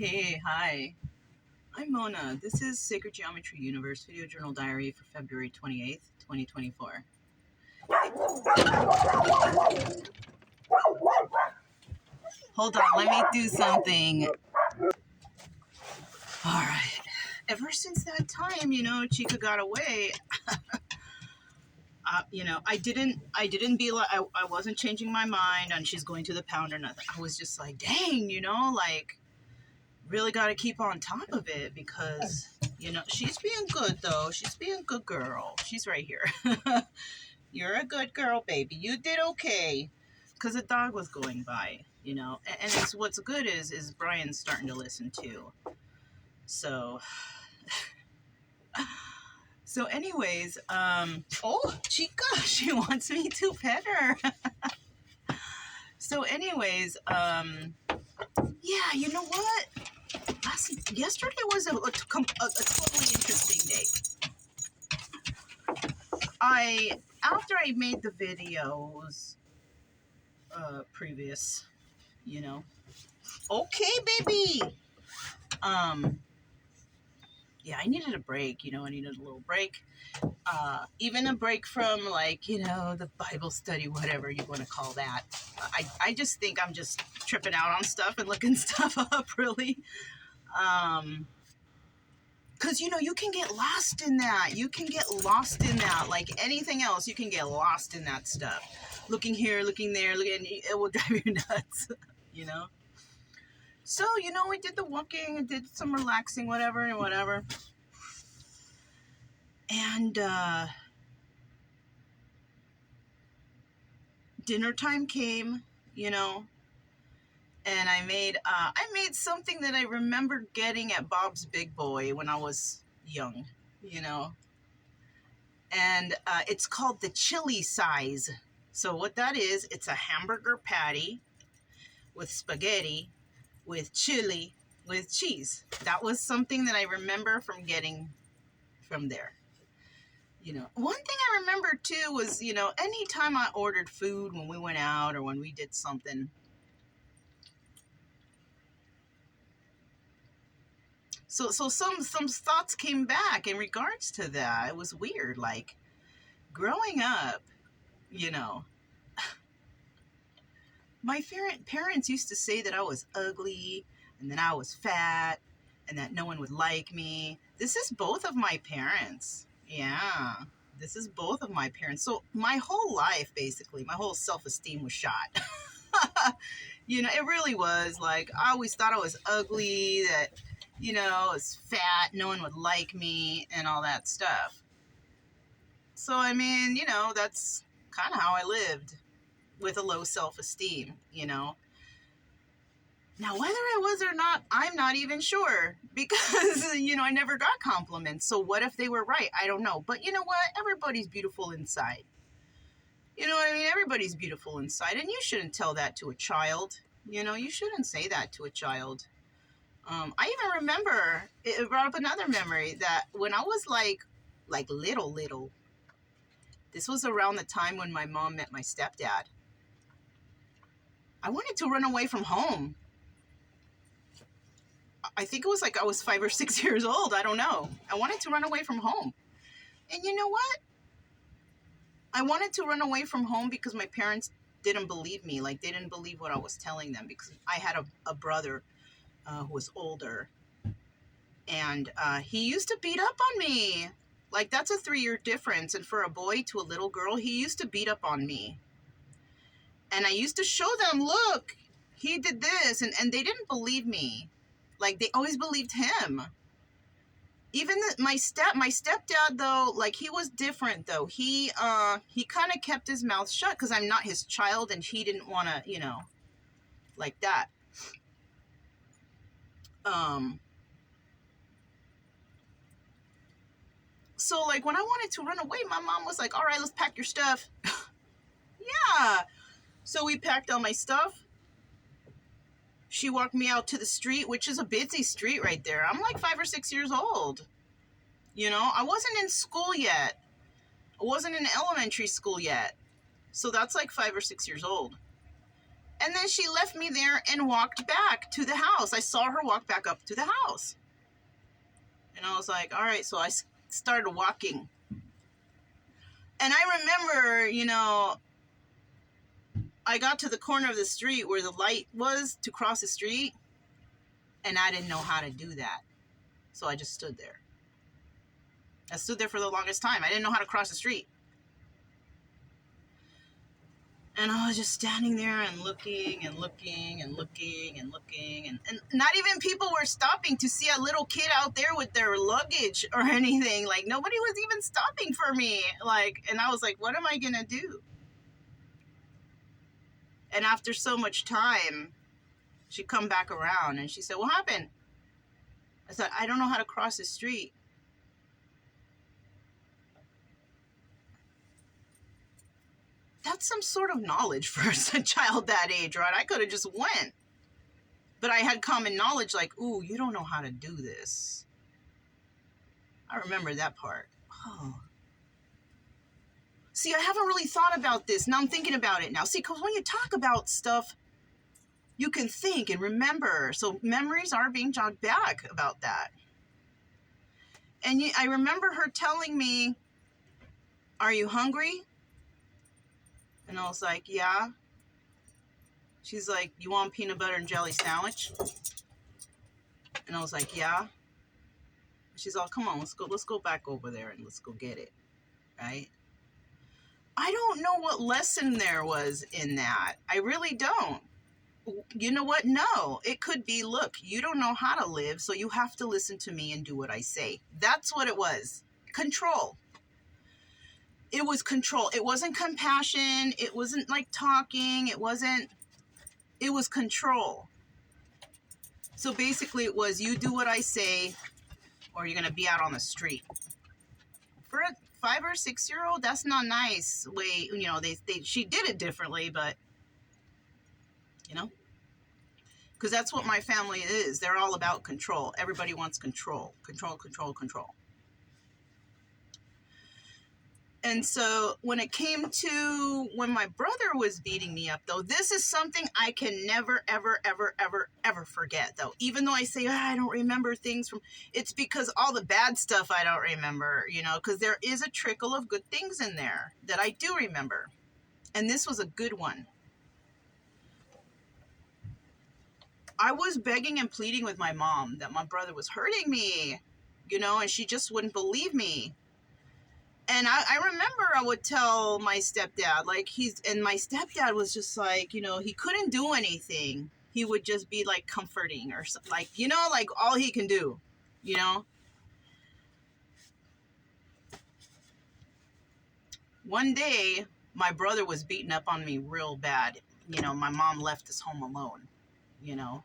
Hey, hi. I'm Mona. This is Sacred Geometry Universe Video Journal Diary for February 28th, 2024. Hold on, let me do something. All right. Ever since that time, Chica got away. I didn't be like, I wasn't changing my mind on she's going to the pound or nothing. I was just like, dang, really got to keep on top of it because, she's being good though. She's being a good girl. She's right here. You're a good girl, baby. You did okay. Because the dog was going by, and it's what's good is Brian's starting to listen too. So anyways, oh, Chica, she wants me to pet her. So anyways, yeah, you know what? Yesterday was a totally interesting day. After I made the videos, previous, okay, baby. Yeah, I needed a break. I needed a little break. Even a break from the Bible study, whatever you want to call that. I just think I'm just tripping out on stuff and looking stuff up, really. Because, you can get lost in that. You can get lost in that. Like anything else, you can get lost in that stuff. Looking here, looking there, it will drive you nuts, So, we did the walking, did some relaxing, whatever. And dinner time came, and I made something that I remember getting at Bob's Big Boy when I was young, and it's called the chili size. So what that is, it's a hamburger patty with spaghetti, with chili, with cheese. That was something that I remember from getting from there. One thing I remember too was, anytime I ordered food when we went out or when we did something, so some thoughts came back in regards to that. It was weird, like growing up, my parents used to say that I was ugly and that I was fat and that no one would like me. This is both of my parents. Yeah, this is both of my parents. So my whole life, basically, my whole self-esteem was shot. It really was. Like, I always thought I was ugly, that, I was fat, no one would like me, and all that stuff. So, I mean, that's kind of how I lived, with a low self-esteem, Now, whether I was or not, I'm not even sure because, I never got compliments. So what if they were right? I don't know. But you know what? Everybody's beautiful inside. You know what I mean? Everybody's beautiful inside. And you shouldn't tell that to a child. You shouldn't say that to a child. I even remember, it brought up another memory that when I was like little, this was around the time when my mom met my stepdad. I wanted to run away from home. I think it was like I was 5 or 6 years old. I don't know. I wanted to run away from home. And you know what? I wanted to run away from home because my parents didn't believe me. Like, they didn't believe what I was telling them because I had a brother who was older. And he used to beat up on me. Like, that's a 3-year difference. And for a boy to a little girl, he used to beat up on me. And I used to show them, look, he did this. And they didn't believe me. Like, they always believed him. Even my stepdad, though, like, he was different, though. He kind of kept his mouth shut because I'm not his child and he didn't want to, like that. So, like, when I wanted to run away, my mom was like, all right, let's pack your stuff. Yeah. So we packed all my stuff. She walked me out to the street, which is a busy street right there. I'm like 5 or 6 years old. I wasn't in school yet. I wasn't in elementary school yet. So that's like 5 or 6 years old. And then she left me there and walked back to the house. I saw her walk back up to the house. And I was like, all right. So I started walking. And I remember, you know, I got to the corner of the street where the light was to cross the street. And I didn't know how to do that. So I just stood there. I stood there for the longest time. I didn't know how to cross the street. And I was just standing there and looking and looking and looking and looking. And not even people were stopping to see a little kid out there with their luggage or anything. Like, nobody was even stopping for me. Like, and I was like, what am I going to do? And after so much time, she come back around and she said, what happened? I said, I don't know how to cross the street. That's some sort of knowledge for a child that age, right? I could have just went. But I had common knowledge like, ooh, you don't know how to do this. I remember that part. Oh. See, I haven't really thought about this. Now I'm thinking about it now. See, because when you talk about stuff, you can think and remember. So memories are being jogged back about that. And I remember her telling me, are you hungry? And I was like, yeah. She's like, you want peanut butter and jelly sandwich? And I was like, yeah. She's all, come on, let's go back over there and let's go get it. Right? I don't know what lesson there was in that. I really don't. You know what? No, it could be, look, you don't know how to live, so you have to listen to me and do what I say. That's what it was. Control. It was control. It wasn't compassion. It wasn't like talking. It was control. So basically it was, you do what I say or you're going to be out on the street. For a 5 or 6 year old, that's not nice. Way, you know, she did it differently, but you know, because that's what my family is. They're all about control. Everybody wants control. Control, control, control. And so when it came to when my brother was beating me up, though, this is something I can never, ever, ever, ever, ever forget, though. Even though I say, I don't remember things from, it's because all the bad stuff I don't remember, you know, because there is a trickle of good things in there that I do remember. And this was a good one. I was begging and pleading with my mom that my brother was hurting me, you know, and she just wouldn't believe me. And I remember I would tell my stepdad, like and my stepdad was just like, you know, he couldn't do anything. He would just be like comforting or something, like, you know, like all he can do, you know. One day, my brother was beating up on me real bad. You know, my mom left us home alone, you know.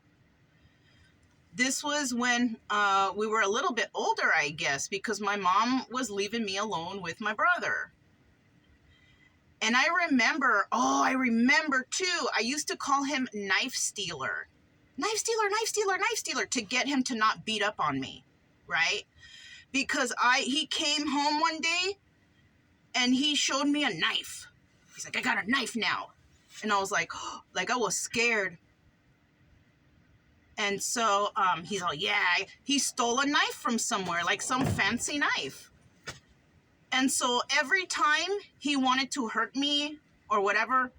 This was when we were a little bit older, I guess, because my mom was leaving me alone with my brother. And I remember too, I used to call him Knife Stealer. Knife Stealer, Knife Stealer, Knife Stealer, to get him to not beat up on me, right? Because he came home one day and he showed me a knife. He's like, I got a knife now. And I was like, oh, like I was scared. And so he's all, yeah, he stole a knife from somewhere, like some fancy knife. And so every time he wanted to hurt me or whatever,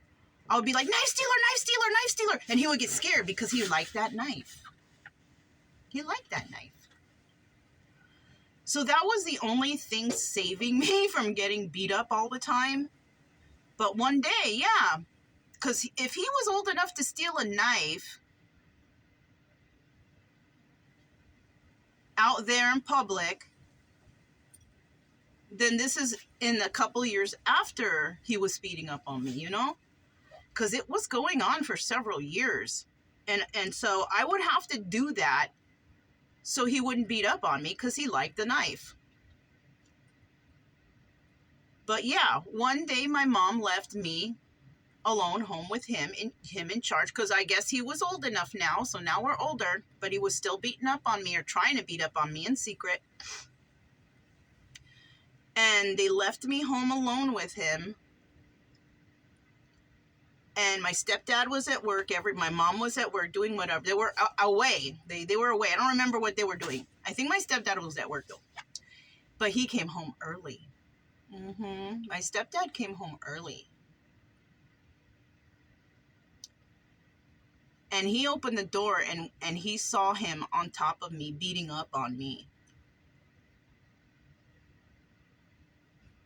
I would be like, knife stealer, knife stealer, knife stealer. And he would get scared because he liked that knife. He liked that knife. So that was the only thing saving me from getting beat up all the time. But one day, yeah, because if he was old enough to steal a knife out there in public, then this is in a couple years after he was speeding up on me, you know, because it was going on for several years. And so I would have to do that so he wouldn't beat up on me because he liked the knife. But yeah, one day my mom left me alone home with him in charge, because I guess he was old enough now, so now we're older, but he was still beating up on me or trying to beat up on me in secret. And they left me home alone with him. And my stepdad was at work. My mom was at work doing whatever. They were away. They were away. I don't remember what they were doing. I think my stepdad was at work though. But he came home early. My stepdad came home early. And he opened the door and he saw him on top of me beating up on me.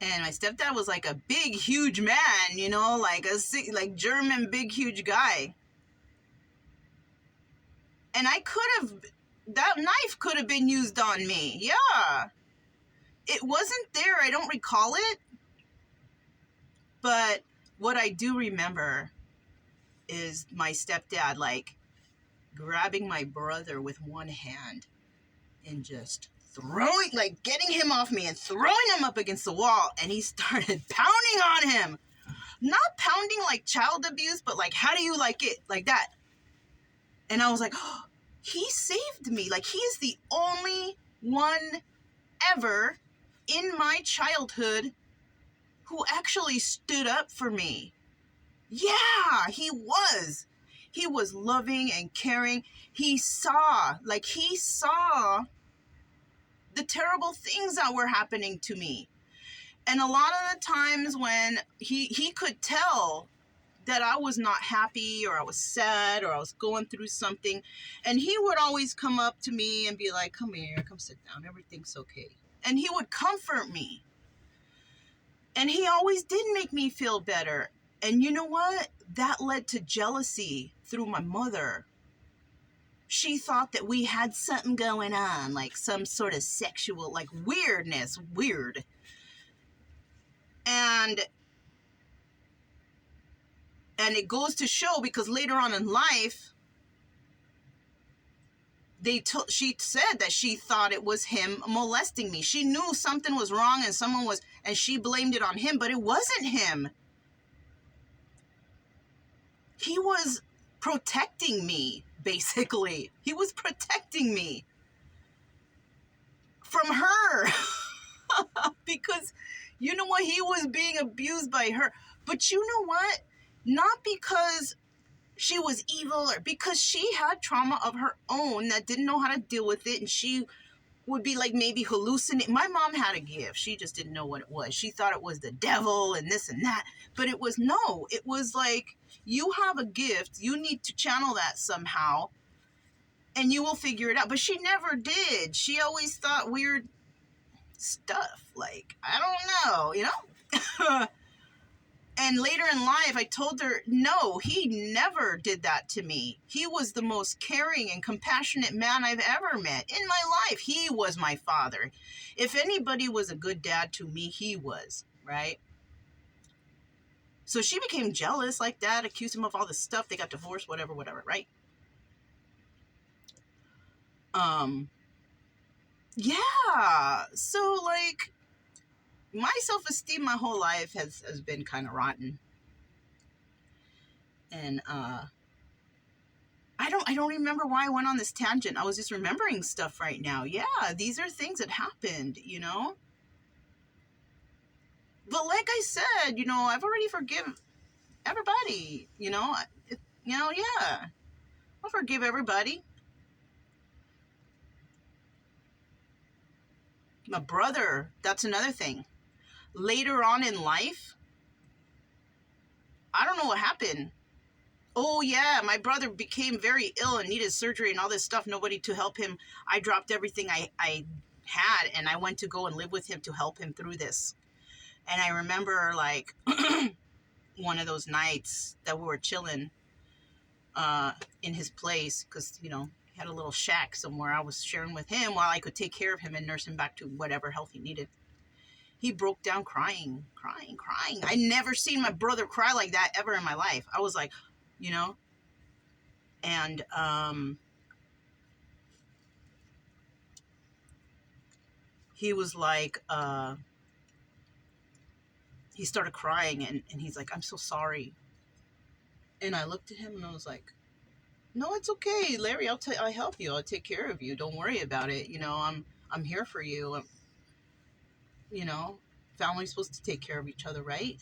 And my stepdad was like a big, huge man, you know, like German, big, huge guy. And that knife could have been used on me. Yeah. It wasn't there. I don't recall it. But what I do remember is my stepdad, like, grabbing my brother with one hand and just getting him off me and throwing him up against the wall. And he started pounding on him. Not pounding like child abuse, but like, how do you like it? Like that. And I was like, oh, he saved me. Like, he is the only one ever in my childhood who actually stood up for me. Yeah, he was. He was loving and caring. He saw the terrible things that were happening to me. And a lot of the times when he could tell that I was not happy or I was sad or I was going through something, and he would always come up to me and be like, come here, come sit down, everything's okay. And he would comfort me. And he always did make me feel better. And you know what? That led to jealousy through my mother. She thought that we had something going on, like some sort of sexual, like weirdness, weird. And it goes to show, because later on in life, she said that she thought it was him molesting me. She knew something was wrong and she blamed it on him, but it wasn't him. He was protecting me, basically. He was protecting me from her. Because, you know what? He was being abused by her. But you know what? Not because she was evil or because she had trauma of her own that didn't know how to deal with it, and she would be like maybe hallucinating. My mom had a gift. She just didn't know what it was. She thought it was the devil and this and that. But it was like, you have a gift. You need to channel that somehow and you will figure it out. But she never did. She always thought weird stuff. Like, I don't know, you know? And later in life, I told her, no, he never did that to me. He was the most caring and compassionate man I've ever met in my life. He was my father. If anybody was a good dad to me, he was, right? So she became jealous like that, accused him of all this stuff. They got divorced, whatever, right? Yeah. So, like, my self-esteem my whole life has been kind of rotten. And I don't remember why I went on this tangent. I was just remembering stuff right now. Yeah, these are things that happened, you know? But like I said, you know, I've already forgiven everybody, you know? Yeah. I forgive everybody. My brother, that's another thing. Later on in life, I don't know what happened. Oh, yeah, my brother became very ill and needed surgery and all this stuff. Nobody to help him. I dropped everything I had, and I went to go and live with him to help him through this. And I remember, like, one of those nights that we were chilling in his place, because, you know, he had a little shack somewhere I was sharing with him while I could take care of him and nurse him back to whatever health he needed. He broke down crying. I never seen my brother cry like that ever in my life. I was like, you know, and he was like, he started crying and he's like, I'm so sorry. And I looked at him and I was like, no, it's okay, Larry. I'll help you. I'll take care of you. Don't worry about it. You know, I'm here for you. You know, family's supposed to take care of each other, right?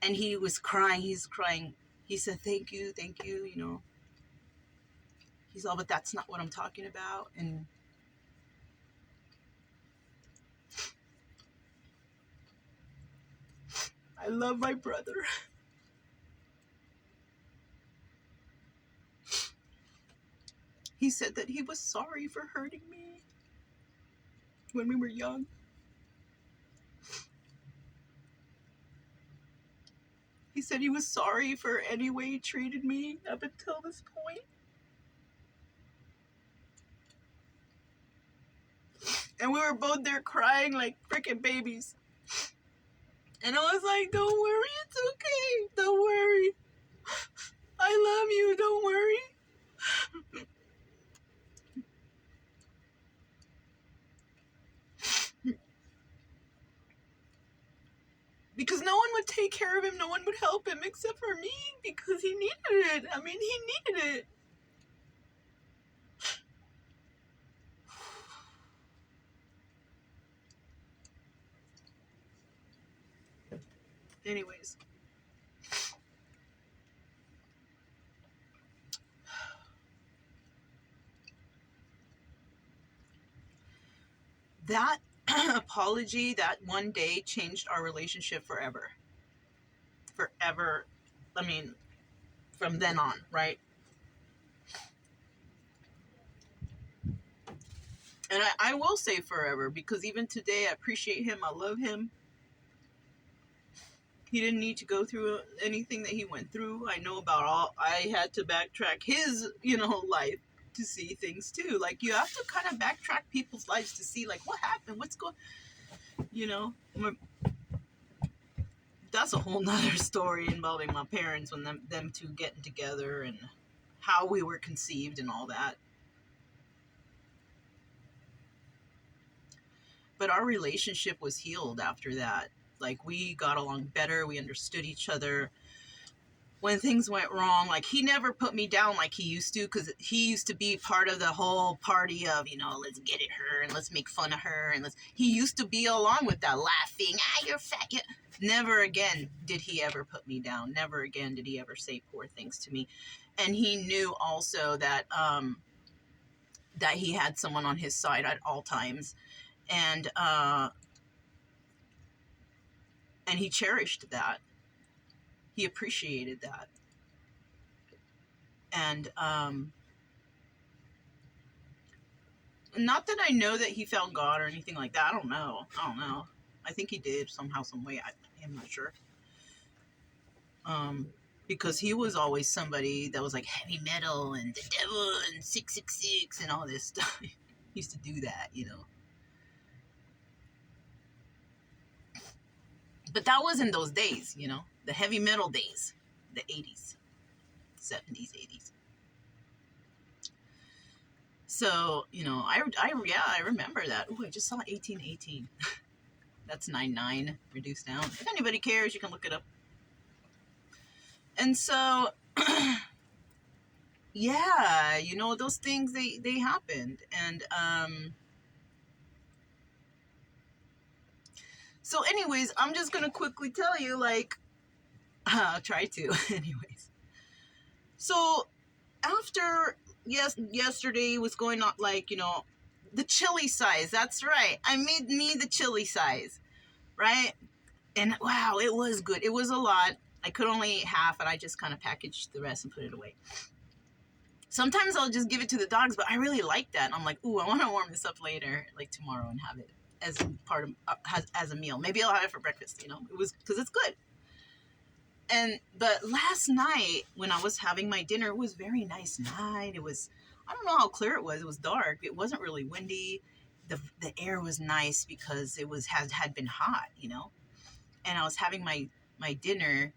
And he was crying. He's crying. He said, thank you, you know. He's all, but that's not what I'm talking about. And I love my brother. He said that he was sorry for hurting me when we were young. He said he was sorry for any way he treated me up until this point. And we were both there crying like freaking babies. And I was like, don't worry, it's okay. Don't worry. I love you, don't worry. Because no one would take care of him, no one would help him except for me, because he needed it. I mean, he needed it. Anyways. That apology, that one day, changed our relationship forever. Forever. I mean, from then on, right? And I will say forever, because even today I appreciate him. I love him. He didn't need to go through anything that he went through. I know about all. I had to backtrack his, life to see things too. Like, you have to kind of backtrack people's lives to see, like, what happened, what's going, that's a whole nother story involving my parents, when them two getting together and how we were conceived and all that. But our relationship was healed after that. Like, we got along better. We understood each other. When things went wrong, like, he never put me down like he used to, because he used to be part of the whole party of, let's get at her and let's make fun of her. And he used to be along with that, laughing, you're fat. Yeah. Never again did he ever put me down. Never again did he ever say poor things to me. And he knew also that, that he had someone on his side at all times. And he cherished that. He appreciated that. And not that I know that he found God or anything like that. I don't know. I think he did somehow, some way. I'm not sure. Because he was always somebody that was like heavy metal and the devil and 666 and all this stuff. He used to do that, But that was in those days, the heavy metal days, the 80s, 70s, 80s. So, I remember that. Oh, I just saw 1818. That's 99 reduced down. If anybody cares, you can look it up. And so, yeah, those things, they happened. And, so anyways, I'm just going to quickly tell you, like, I'll try to anyways. So after, yesterday was going on, like, the chili size. That's right. I made me the chili size, right? And wow, it was good. It was a lot. I could only eat half, and I just kind of packaged the rest and put it away. Sometimes I'll just give it to the dogs, but I really like that. And I'm like, ooh, I want to warm this up later, like tomorrow, and have it as part of as a meal. Maybe I'll have it for breakfast. It was, because it's good. But last night when I was having my dinner, it was a very nice night. It was, I don't know how clear it was. It was dark. It wasn't really windy. The air was nice because it was had been hot, And I was having my dinner,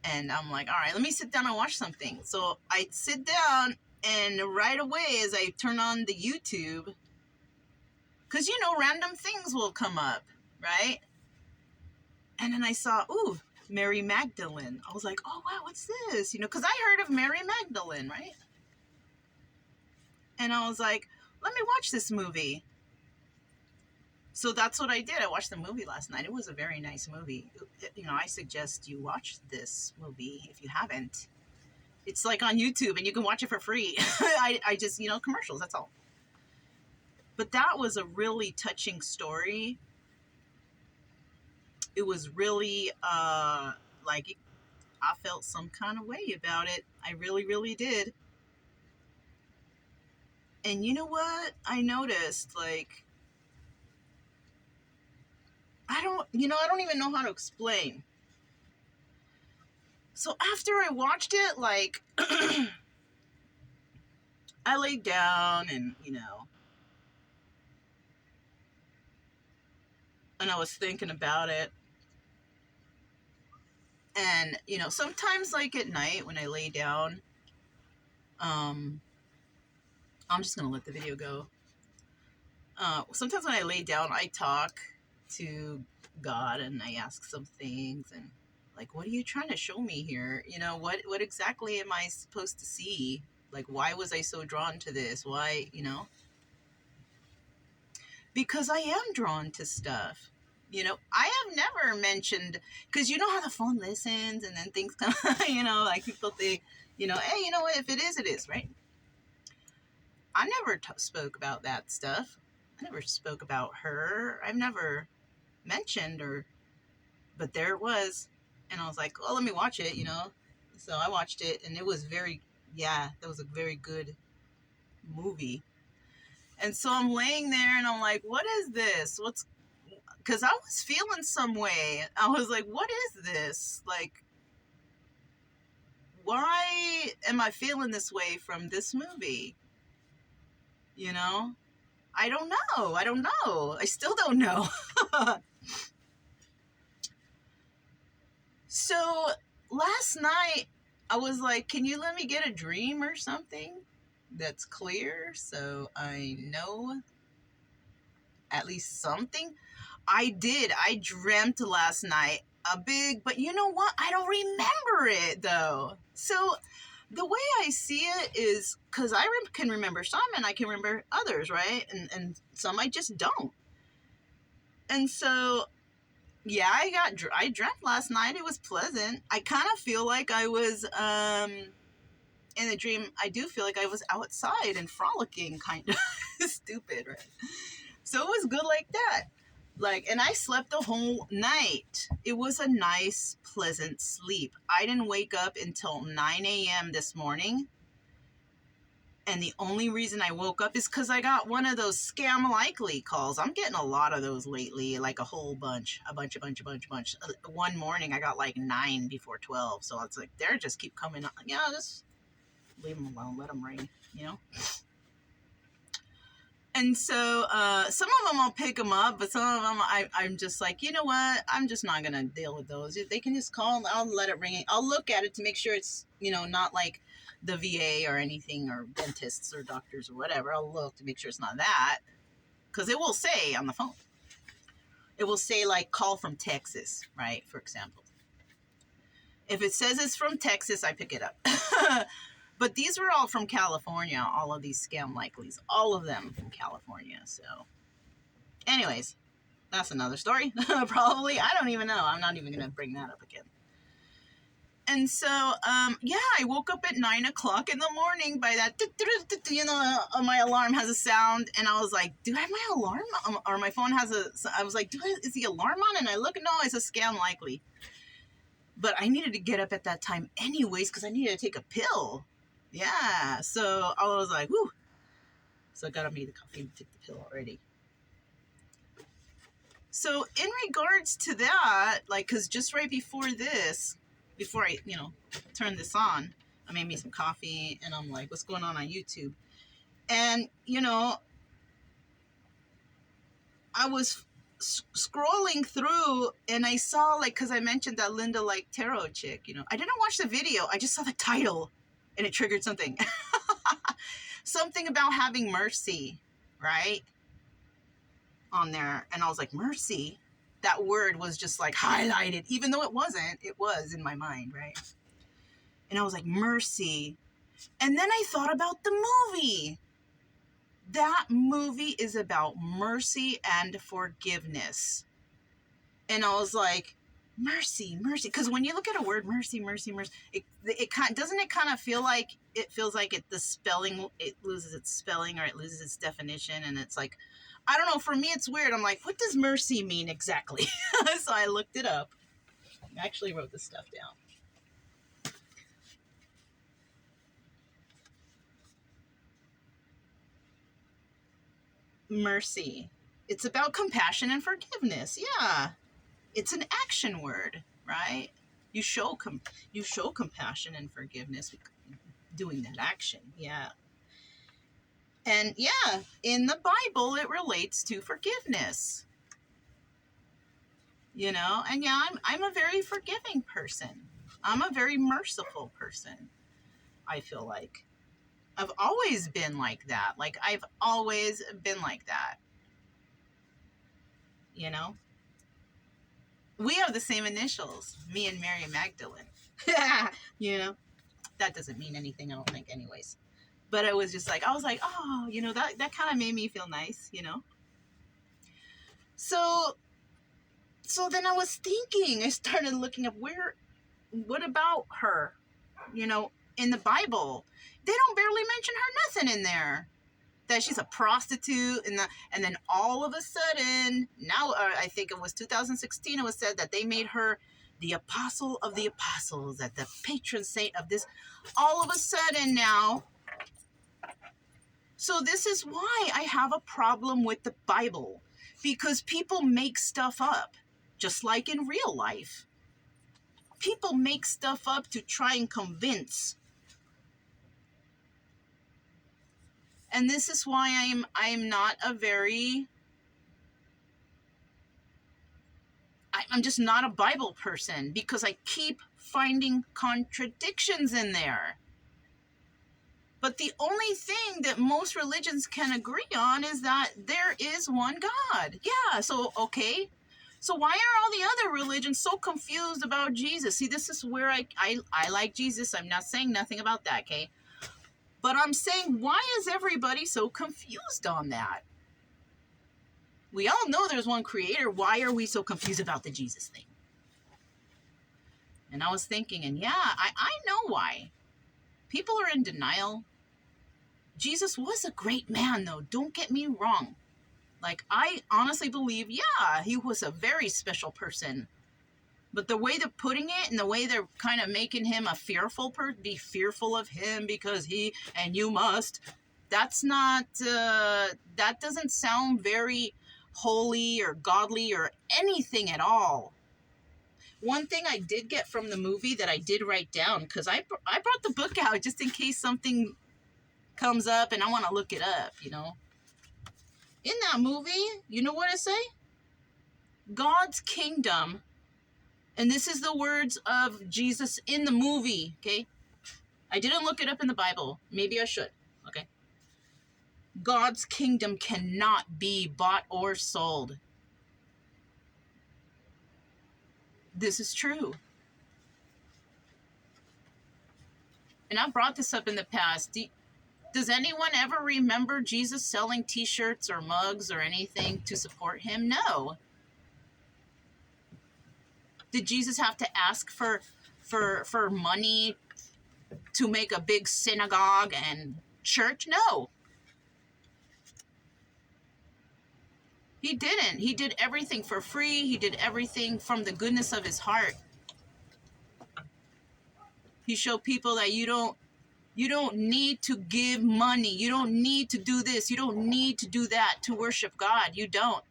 and I'm like, all right, let me sit down and watch something. So I sit down, and right away as I turn on the YouTube, because, random things will come up, right? And then I saw, ooh, Mary Magdalene. I was like, oh, wow, what's this? Because I heard of Mary Magdalene, right? And I was like, let me watch this movie. So that's what I did. I watched the movie last night. It was a very nice movie. I suggest you watch this movie if you haven't. It's like on YouTube and you can watch it for free. I just, commercials, that's all. But that was a really touching story. It was really, like, I felt some kind of way about it. I really, really did. And you know what? I noticed, like, I don't even know how to explain. So after I watched it, like, I laid down and, and I was thinking about it. And, sometimes, like, at night when I lay down, I'm just going to let the video go. Sometimes when I lay down, I talk to God and I ask some things and, like, what are you trying to show me here? What exactly am I supposed to see? Like, why was I so drawn to this? Why, Because I am drawn to stuff. I have never mentioned, because you know how the phone listens and then things come, like people think, hey, you know what, if it is, right? I never spoke about that stuff. I never spoke about her. I've never mentioned but there it was. And I was like, well, let me watch it, So I watched it and it was that was a very good movie. And so I'm laying there and I'm like, what is this? Because I was feeling some way. I was like, what is this? Like, why am I feeling this way from this movie? I don't know. I still don't know. So last night, I was like, can you let me get a dream or something that's clear so I know at least something? I did. I dreamt last night but you know what? I don't remember it though. So the way I see it is because I can remember some and I can remember others, right? And some I just don't. And so, yeah, I dreamt last night. It was pleasant. I kind of feel like I was, in the dream, I do feel like I was outside and frolicking, kind of stupid, right? So it was good like that. And I slept the whole night. It was a nice, pleasant sleep. I didn't wake up until 9 a.m. this morning. And the only reason I woke up is because I got one of those scam likely calls. I'm getting a lot of those lately, like a whole bunch. One morning I got like 9 before 12. So it's like, they just keep coming up. Yeah, just leave them alone. Let them ring, And so some of them I'll pick them up, but some of them I'm just like, you know what? I'm just not going to deal with those. They can just call. I'll let it ring. I'll look at it to make sure it's, not like the VA or anything or dentists or doctors or whatever. I'll look to make sure it's not that. Because it will say on the phone. It will say like call from Texas, right? For example. If it says it's from Texas, I pick it up. But these were all from California, all of these scam likelies. All of them from California. So, anyways, that's another story. Probably. I don't even know. I'm not even going to bring that up again. And so, I woke up at 9 o'clock in the morning by that, my alarm has a sound. And I was like, do I have my alarm? Or my phone has I was like, is the alarm on? And I look, no, it's a scam likely. But I needed to get up at that time anyways because I needed to take a pill. Yeah, so I was like, whoo. So I got me the coffee and take the pill already. So in regards to that, like, because just right before I, turned this on, I made me some coffee and I'm like, what's going on YouTube? And, I was scrolling through and I saw, like, because I mentioned that Linda, like, tarot chick, I didn't watch the video. I just saw the title. And it triggered something. Something about having mercy, right? On there. And I was like, mercy? That word was just like highlighted. Even though it wasn't, it was in my mind, right? And I was like, mercy. And then I thought about the movie. That movie is about mercy and forgiveness. And I was like, mercy, mercy. Because when you look at a word, mercy, mercy, mercy, it kind doesn't it kind of feel like it feels like the spelling, it loses its spelling or it loses its definition. And it's like, I don't know. For me, it's weird. I'm like, what does mercy mean exactly? So I looked it up. I actually wrote this stuff down. Mercy. It's about compassion and forgiveness. Yeah. It's an action word, right? You show compassion and forgiveness doing that action. Yeah. And yeah, in the Bible it relates to forgiveness. You know, and yeah, I'm a very forgiving person. I'm a very merciful person. I feel like I've always been like that. Like I've always been like that. You know? We have the same initials, me and Mary Magdalene. You know? That doesn't mean anything, I don't think, anyways. But I was just like, I was like, oh, you know, that kind of made me feel nice, you know? So then I was thinking, I started looking up what about her, you know, in the Bible? They don't barely mention her nothing in there. That she's a prostitute, and then all of a sudden, now I think it was 2016, it was said that they made her the apostle of the apostles, that the patron saint of this, all of a sudden now. So this is why I have a problem with the Bible, because people make stuff up, just like in real life. People make stuff up to try and convince. And this is why I'm not a very, I'm just not a Bible person, because I keep finding contradictions in there. But the only thing that most religions can agree on is that there is one God. Yeah, so, okay. So why are all the other religions so confused about Jesus? See, this is where I like Jesus. I'm not saying nothing about that, okay? But I'm saying, why is everybody so confused on that? We all know there's one creator. Why are we so confused about the Jesus thing? And I was thinking, and yeah, I know why. People are in denial. Jesus was a great man, though. Don't get me wrong. Like, I honestly believe, yeah, he was a very special person. But the way they're putting it and the way they're kind of making him a fearful person, be fearful of him because he, and you must, that's not, that doesn't sound very holy or godly or anything at all. One thing I did get from the movie that I did write down, because I brought the book out just in case something comes up and I want to look it up, you know. In that movie, you know what I say? God's kingdom, and this is the words of Jesus in the movie, okay? I didn't look it up in the Bible. Maybe I should, okay? God's kingdom cannot be bought or sold. This is true. And I brought this up in the past. Does anyone ever remember Jesus selling t-shirts or mugs or anything to support him? No. Did Jesus have to ask for money to make a big synagogue and church? No. He didn't. He did everything for free. He did everything from the goodness of his heart. He showed people that you don't need to give money. You don't need to do this. You don't need to do that to worship God. You don't.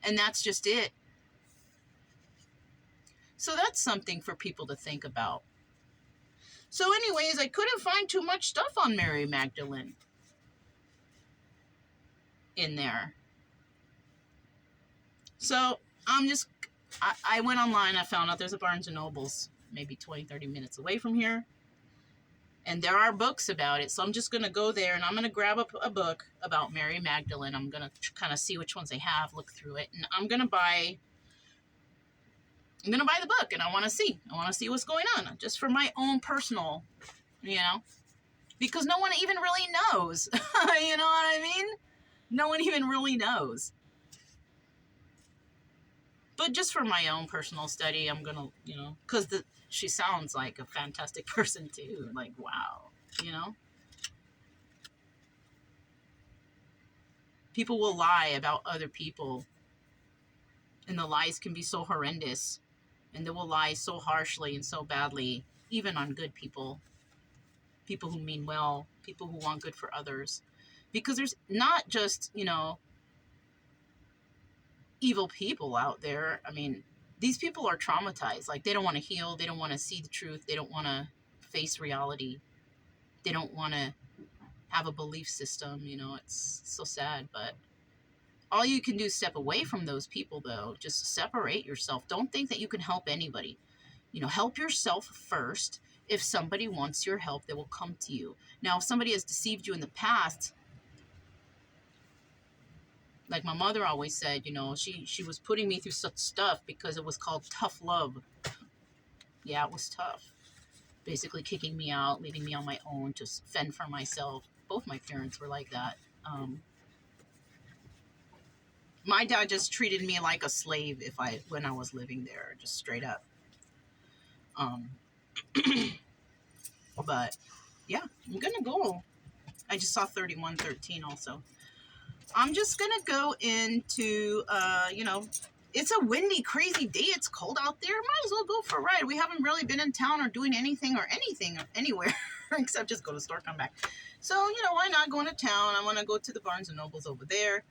And that's just it. So that's something for people to think about. So anyways, I couldn't find too much stuff on Mary Magdalene in there. So I went online. I found out there's a Barnes & Noble's maybe 20, 30 minutes away from here. And there are books about it. So I'm just going to go there and I'm going to grab a book about Mary Magdalene. I'm going to kind of see which ones they have, look through it. And I'm going to buy the book and I want to see. I want to see what's going on. Just for my own personal, you know. because no one even really knows. You know what I mean? No one even really knows. But just for my own personal study, I'm gonna, because she sounds like a fantastic person too. Like, wow, you know? People will lie about other people, and the lies can be so horrendous, and they will lie so harshly and so badly, even on good people. People who mean well, people who want good for others. Because there's not just, evil people out there. I mean, these people are traumatized. Like, they don't want to heal. They don't want to see the truth. They don't want to face reality. They don't want to have a belief system. It's so sad. But all you can do is step away from those people, though. Just separate yourself. Don't think that you can help anybody. Help yourself first. If somebody wants your help, they will come to you. Now, if somebody has deceived you in the past, like my mother always said, she was putting me through such stuff because it was called tough love. Yeah, it was tough. Basically kicking me out, leaving me on my own, just fend for myself. Both my parents were like that. My dad just treated me like a slave when I was living there, just straight up. But yeah, I'm gonna go. I just saw 3113 also. I'm just gonna go into it's a windy, crazy day. It's cold out there. Might as well go for a ride. We haven't really been in town or doing anything or anywhere except just go to the store, come back. So, why not go into town? I want to go to the Barnes and Nobles over there.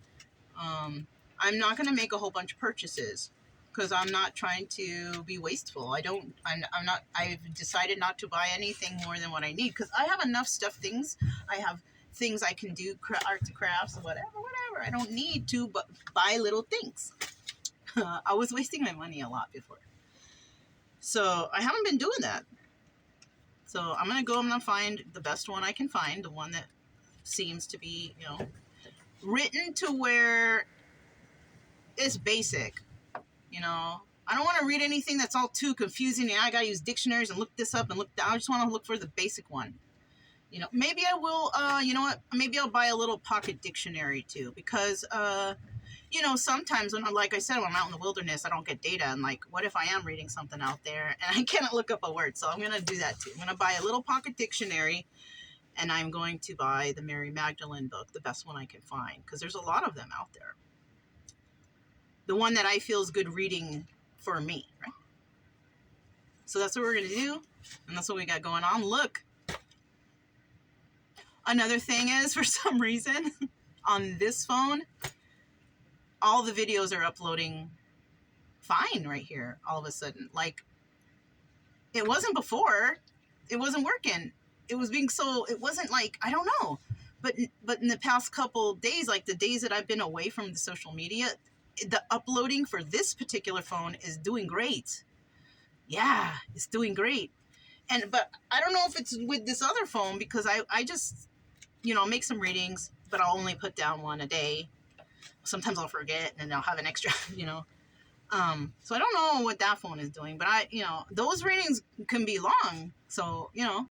I'm not going to make a whole bunch of purchases because I'm not trying to be wasteful. I've decided not to buy anything more than what I need because I have enough things. I have things I can do, arts and crafts, whatever. I don't need to buy little things. I was wasting my money a lot before. So I haven't been doing that. So I'm going to find the best one I can find, the one that seems to be, written to where it's basic. I don't want to read anything that's all too confusing and I got to use dictionaries and look this up and look that. I just want to look for the basic one. Maybe I will, maybe I'll buy a little pocket dictionary too, because, sometimes like I said, when I'm out in the wilderness, I don't get data. And like, what if I am reading something out there and I cannot look up a word? So I'm going to do that too. I'm going to buy a little pocket dictionary and I'm going to buy the Mary Magdalene book, the best one I can find, because there's a lot of them out there. The one that I feel is good reading for me, right? So that's what we're going to do. And that's what we got going on. Look. Another thing is, for some reason, on this phone, all the videos are uploading fine right here all of a sudden. Like, it wasn't before. It wasn't working. It wasn't like, I don't know. But in the past couple days, like the days that I've been away from the social media, the uploading for this particular phone is doing great. Yeah, it's doing great. But I don't know if it's with this other phone because I just, make some readings, but I'll only put down one a day. Sometimes I'll forget and then I'll have an extra, So I don't know what that phone is doing, but those readings can be long. So,